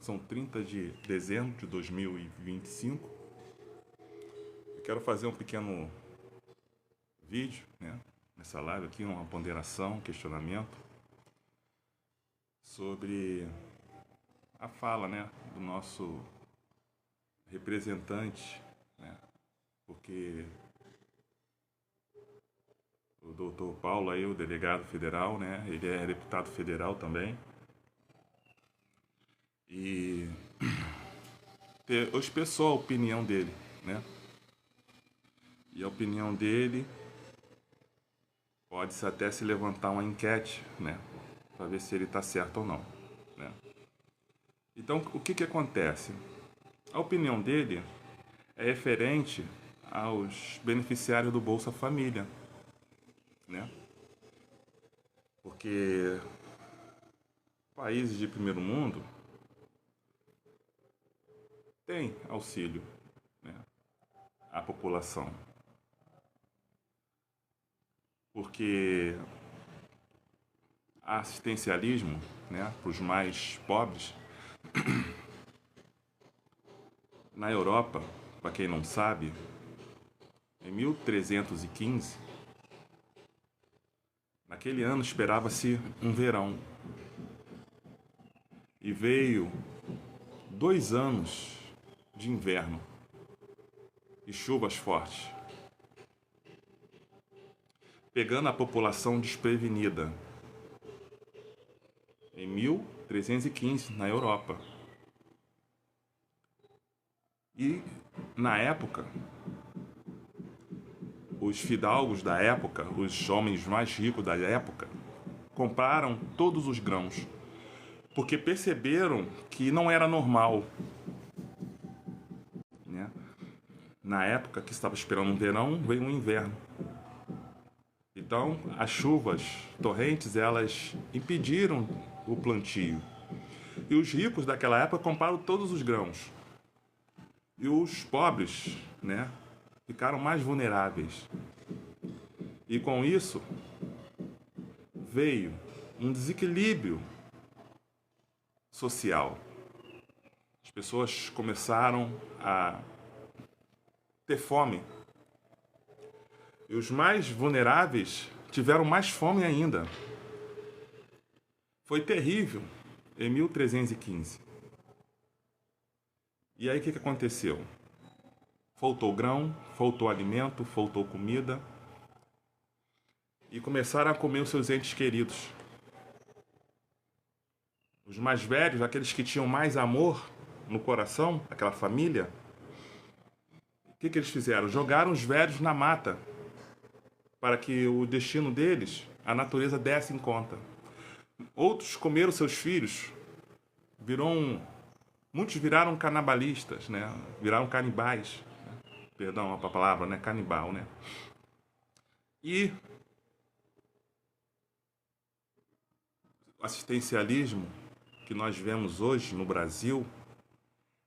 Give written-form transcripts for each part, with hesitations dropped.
são 30 de dezembro de 2025. Eu quero fazer um pequeno vídeo, né, nessa live aqui, uma ponderação, um questionamento sobre a fala, né, do nosso representante, né, porque o doutor Paulo aí, o delegado federal, né, ele é deputado federal também, e expressou a opinião dele, né, e a opinião dele pode-se até se levantar uma enquete, né, para ver se ele está certo ou não, né. Então, o que acontece? A opinião dele é referente aos beneficiários do Bolsa Família, né? Porque países de primeiro mundo têm auxílio, né, à população. Porque assistencialismo, né, para os mais pobres, na Europa, para quem não sabe, em 1315, naquele ano esperava-se um verão. E veio 2 anos de inverno e chuvas fortes, pegando a população desprevenida. Em 1315, na Europa. E, na época, os fidalgos da época, os homens mais ricos da época, compraram todos os grãos, porque perceberam que não era normal, né? Na época que estava esperando um verão, veio um inverno. Então, as chuvas torrentes, elas impediram o plantio. E os ricos daquela época compraram todos os grãos. E os pobres, né, ficaram mais vulneráveis. E com isso, veio um desequilíbrio social. As pessoas começaram a ter fome. E os mais vulneráveis tiveram mais fome ainda. Foi terrível em 1315. E aí o que aconteceu? Faltou grão, faltou alimento, faltou comida. E começaram a comer os seus entes queridos. Os mais velhos, aqueles que tinham mais amor no coração, aquela família, o que eles fizeram? Jogaram os velhos na mata, para que o destino deles, a natureza desse em conta. Outros comeram seus filhos, muitos viraram canibalistas, né? Viraram canibais. Perdão a palavra, né? Canibal, né? E o assistencialismo que nós vemos hoje no Brasil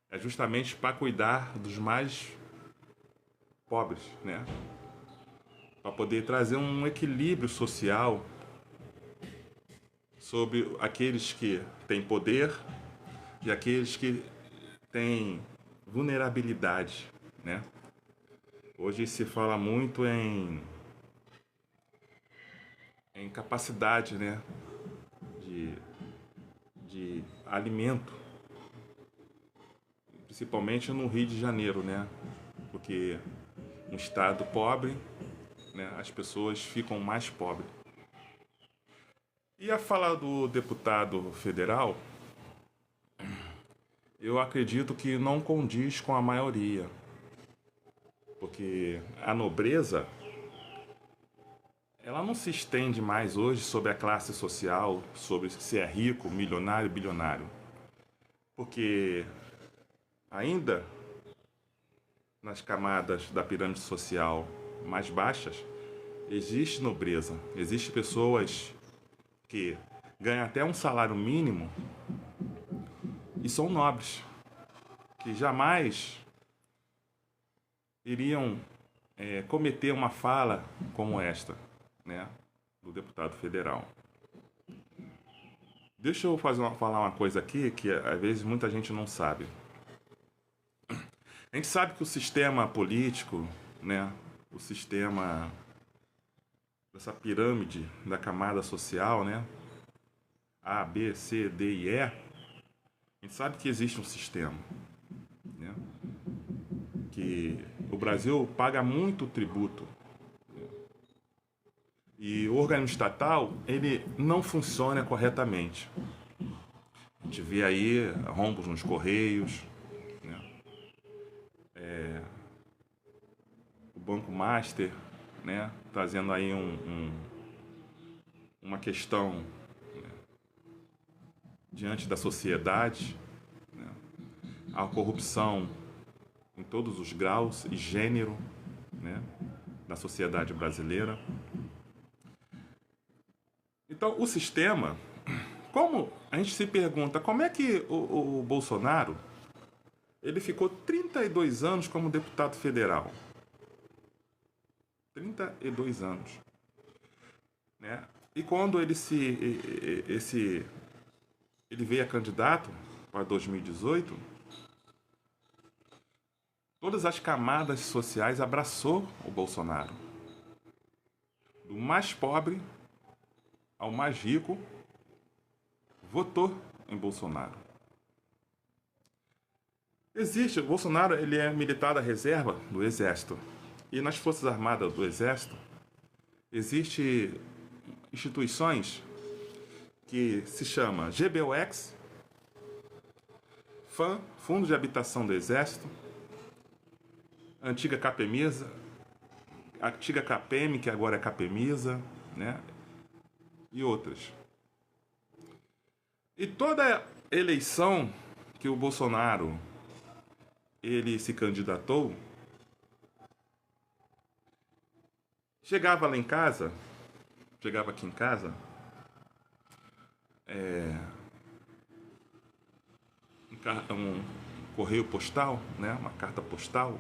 é justamente para cuidar dos mais pobres, né? Para poder trazer um equilíbrio social sobre aqueles que têm poder e aqueles que têm vulnerabilidade, né? Hoje se fala muito em capacidade, né, de alimento, principalmente no Rio de Janeiro, né? Porque um estado pobre, né, as pessoas ficam mais pobres. E a fala do deputado federal, eu acredito que não condiz com a maioria. Porque a nobreza, ela não se estende mais hoje sobre a classe social, sobre se é rico, milionário, bilionário. Porque ainda nas camadas da pirâmide social mais baixas, existe nobreza, existe pessoas que ganham até um salário mínimo e são nobres, que jamais iriam cometer uma fala como esta, né, do deputado federal. Deixa eu falar uma coisa aqui que às vezes muita gente não sabe. A gente sabe que o sistema político, né, o sistema dessa pirâmide da camada social, né, A, B, C, D e E, a gente sabe que existe um sistema, né, que o Brasil paga muito tributo e o órgão estatal ele não funciona corretamente. A gente vê aí rombos nos correios, né, o Banco Master, né, trazendo aí uma questão diante da sociedade, né, a corrupção em todos os graus e gênero, né, da sociedade brasileira. Então, o sistema, como a gente se pergunta, como é que o Bolsonaro ele ficou 32 anos como deputado federal? 32 anos. Né? E quando ele veio a candidato para 2018, todas as camadas sociais abraçou o Bolsonaro. Do mais pobre ao mais rico, votou em Bolsonaro. O Bolsonaro ele é militar da reserva do Exército. E nas Forças Armadas do Exército, existem instituições que se chama GBOX, FAM, Fundo de Habitação do Exército, antiga CAPEMISA, antiga CAPEM, que agora é CAPEMISA, né? E outras. E toda eleição que o Bolsonaro ele se candidatou, chegava aqui em casa, um correio postal, né, uma carta postal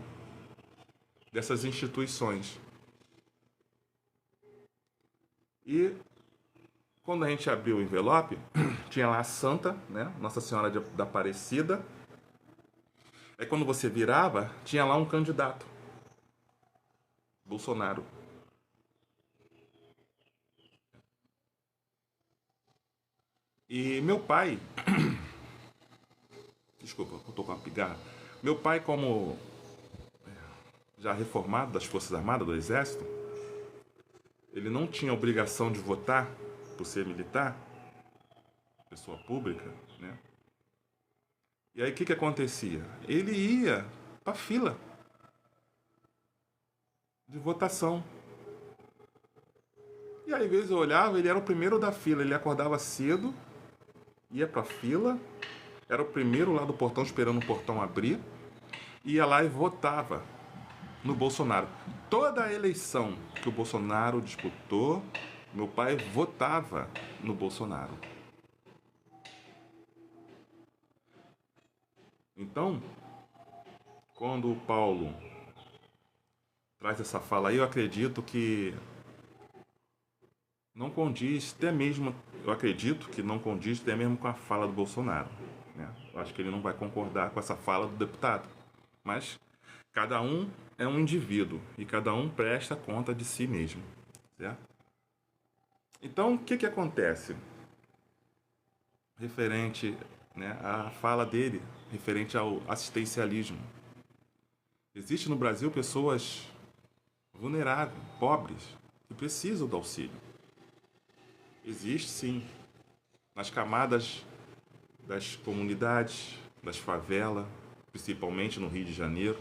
dessas instituições. E quando a gente abriu o envelope, tinha lá a Santa, né, Nossa Senhora da Aparecida. Aí quando você virava, tinha lá um candidato, Bolsonaro. E meu pai, desculpa, eu tô com uma pigarra. Meu pai, como já reformado das Forças Armadas, do Exército, ele não tinha obrigação de votar por ser militar, pessoa pública, né? E aí o que acontecia? Ele ia pra fila de votação. E aí, às vezes eu olhava, ele era o primeiro da fila, ele acordava cedo, ia pra fila, era o primeiro lá do portão esperando o portão abrir, ia lá e votava no Bolsonaro. Toda a eleição que o Bolsonaro disputou, meu pai votava no Bolsonaro. Então, quando o Paulo traz essa fala aí, eu acredito que não condiz, até mesmo, eu acredito que não condiz até mesmo com a fala do Bolsonaro. Né? Eu acho que ele não vai concordar com essa fala do deputado. Mas cada um é um indivíduo e cada um presta conta de si mesmo. Certo? Então, o que acontece? Referente, né, à fala dele, referente ao assistencialismo. Existe no Brasil pessoas vulneráveis, pobres, que precisam do auxílio. Existe sim, nas camadas das comunidades, das favelas, principalmente no Rio de Janeiro.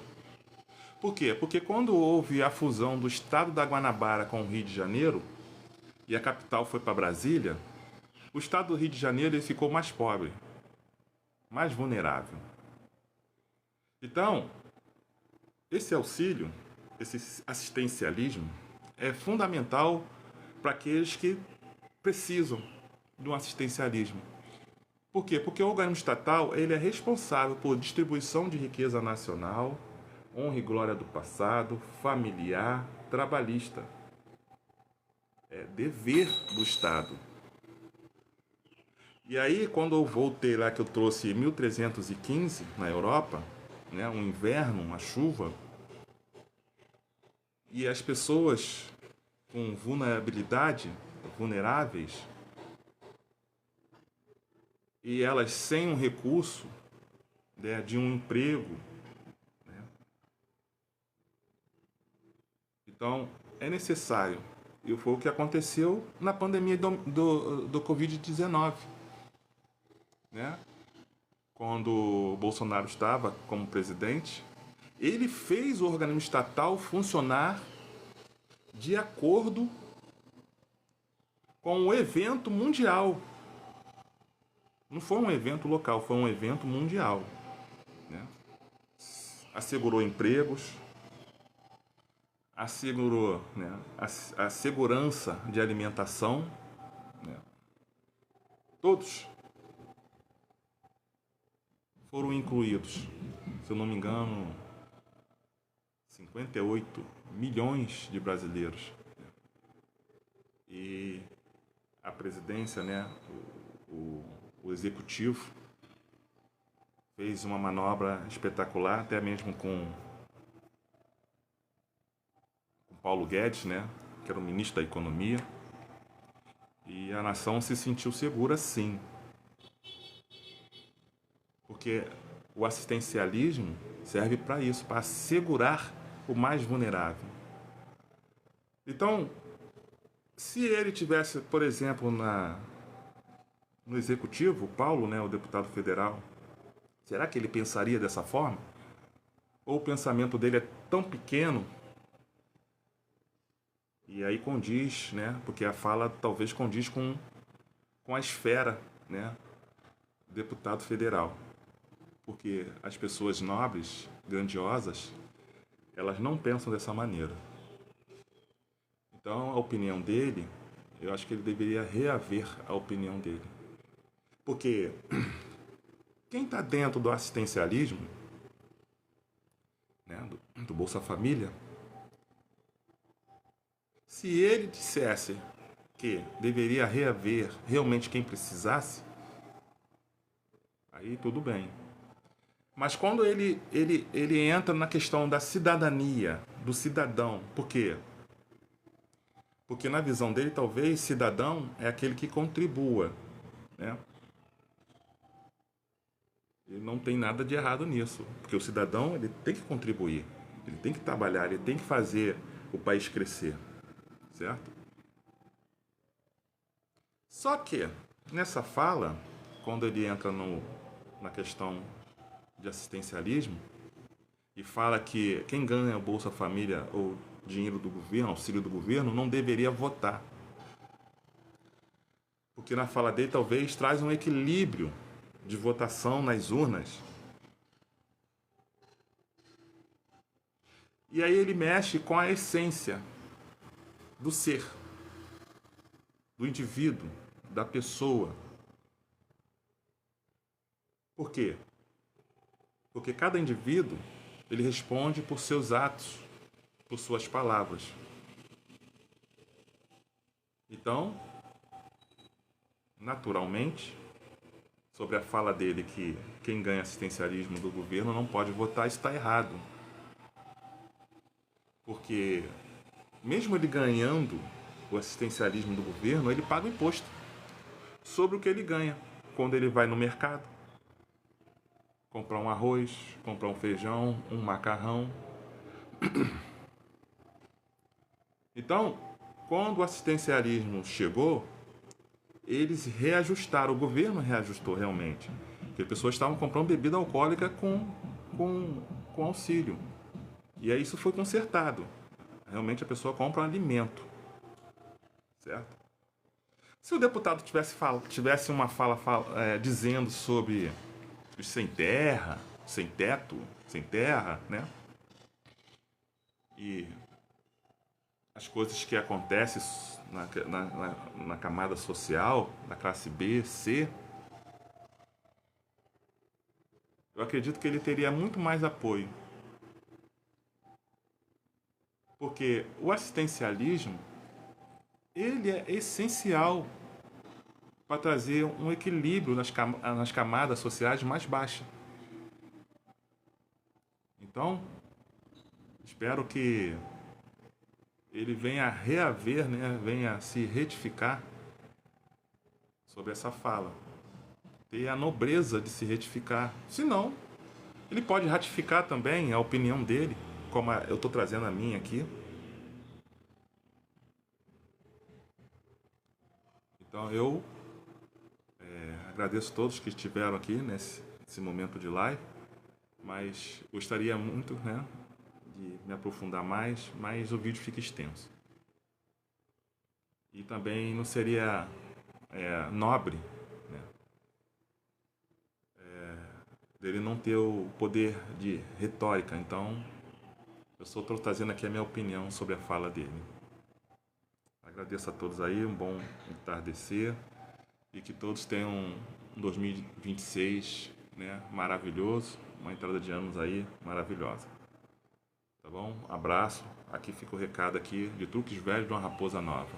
Por quê? Porque quando houve a fusão do estado da Guanabara com o Rio de Janeiro, e a capital foi para Brasília, o estado do Rio de Janeiro ele ficou mais pobre, mais vulnerável. Então, esse auxílio, esse assistencialismo, é fundamental para aqueles que precisam de um assistencialismo. Por quê? Porque o organismo estatal ele é responsável por distribuição de riqueza nacional, honra e glória do passado, familiar, trabalhista. É dever do Estado. E aí, quando eu voltei lá, que eu trouxe 1315 na Europa, né, um inverno, uma chuva, e as pessoas com vulnerabilidade, vulneráveis, e elas sem um recurso, né, de um emprego, né? Então, é necessário. E foi o que aconteceu na pandemia do Covid-19, né? Quando o Bolsonaro estava como presidente, ele fez o organismo estatal funcionar de acordo com o evento mundial. Não foi um evento local, foi um evento mundial, né? Assegurou empregos, assegurou, né, a segurança de alimentação, né? Todos foram incluídos. Se eu não me engano, 58 milhões de brasileiros. E a presidência, né, o executivo, fez uma manobra espetacular, até mesmo com Paulo Guedes, né, que era o ministro da Economia, e a nação se sentiu segura sim, porque o assistencialismo serve para isso, para assegurar o mais vulnerável. Então, se ele tivesse, por exemplo, no executivo, o Paulo, né, o deputado federal, será que ele pensaria dessa forma? Ou o pensamento dele é tão pequeno e aí condiz, né? Porque a fala talvez condiz com a esfera, né? Deputado federal. Porque as pessoas nobres, grandiosas, elas não pensam dessa maneira. Então, a opinião dele, eu acho que ele deveria reaver a opinião dele. Porque quem está dentro do assistencialismo, né, do Bolsa Família, se ele dissesse que deveria reaver realmente quem precisasse, aí tudo bem. Mas quando ele entra na questão da cidadania, do cidadão, por quê? Porque na visão dele, talvez, cidadão é aquele que contribua, né? E não tem nada de errado nisso, porque o cidadão ele tem que contribuir, ele tem que trabalhar, ele tem que fazer o país crescer, certo? Só que nessa fala, quando ele entra na questão de assistencialismo e fala que quem ganha o Bolsa Família ou dinheiro do governo, auxílio do governo, não deveria votar. Porque na fala dele talvez traz um equilíbrio de votação nas urnas. E aí ele mexe com a essência do ser, do indivíduo, da pessoa. Por quê? Porque cada indivíduo ele responde por seus atos, por suas palavras. Então, naturalmente, sobre a fala dele que quem ganha assistencialismo do governo não pode votar, está errado. Porque mesmo ele ganhando o assistencialismo do governo, ele paga o imposto sobre o que ele ganha quando ele vai no mercado comprar um arroz, comprar um feijão, um macarrão. Então, quando o assistencialismo chegou, eles reajustaram, o governo reajustou realmente. Porque as pessoas estavam comprando bebida alcoólica com auxílio. E aí isso foi consertado. Realmente a pessoa compra um alimento. Certo? Se o deputado tivesse uma fala dizendo sobre os sem terra, sem teto, sem terra, né? E as coisas que acontecem na camada social, da classe B, C, eu acredito que ele teria muito mais apoio. Porque o assistencialismo, ele é essencial para trazer um equilíbrio nas camadas sociais mais baixas. Então, espero que ele venha a reaver, né, venha a se retificar sobre essa fala. Ter a nobreza de se retificar. Se não, ele pode ratificar também a opinião dele, como eu estou trazendo a minha aqui. Então eu agradeço a todos que estiveram aqui nesse momento de live, mas gostaria muito, né, de me aprofundar mais, mas o vídeo fica extenso. E também não seria nobre, né, dele não ter o poder de retórica. Então eu só estou trazendo aqui a minha opinião sobre a fala dele. Agradeço a todos aí, um bom entardecer e que todos tenham um 2026, né, maravilhoso, uma entrada de anos aí maravilhosa. Tá bom? Abraço. Aqui fica o recado aqui de Truques Velhos de uma Raposa Nova.